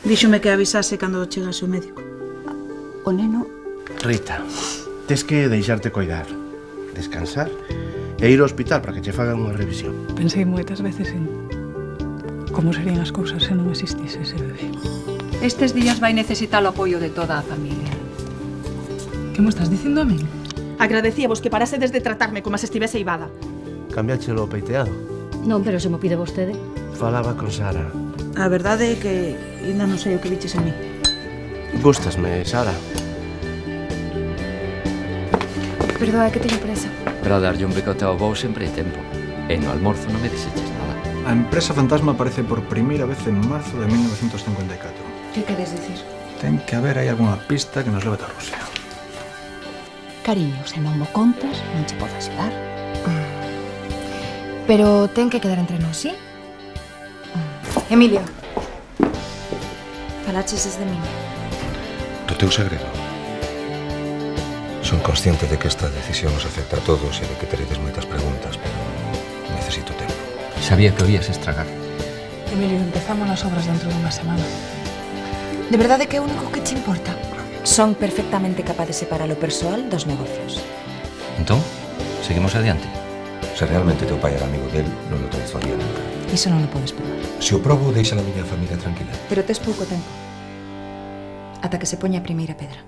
Díxome que avisase cando chegase o médico. O neno... Rita, tes que deixarte coidar, descansar e ir ao hospital para que che fagan unha revisión. Pensei moitas veces en como serían as cousas se non existise ese bebé. Estes días vai necesitar o apoio de toda a familia. Que mo estás dicindo a min? Agradecíavos que parasedes de tratarme como se estivese ibada. Cambiáchelo o peiteado. Non, pero se mo pide vostede. Falaba con Sara. A verdade é que ainda non sei o que diches en mí. Gústasme, Sara. Perdoa, que teño presa. Para darlle un becote ao voo sempre hai tempo. E no almorzo non me deseches nada. A empresa fantasma aparece por primeira vez en marzo de 1954. Que queres dicir? Ten que haber aí algunha pista que nos leve a Rusia. Cariño, se non mo contas, non che podo axudar. Pero ten que quedar entre nós, sí? Emilio. Falaches de min. Do teu segredo. Son consciente de que esta decisión nos afecta a todos e de que teredes moitas preguntas, pero necesito tempo. Sabía que o ías estragar. Emilio, empezamos as obras dentro dunha semana. De verdade que é o único que te importa? Son perfectamente capaz de separar o persoal dos negocios. Entón, seguimos adiante. Se realmente teu pai era amigo del, non o traizoaría nunca. Iso non o podes probar. Se o probo, deixa a miña familia tranquila. Pero tes pouco tempo. Ata que se poña a primeira pedra.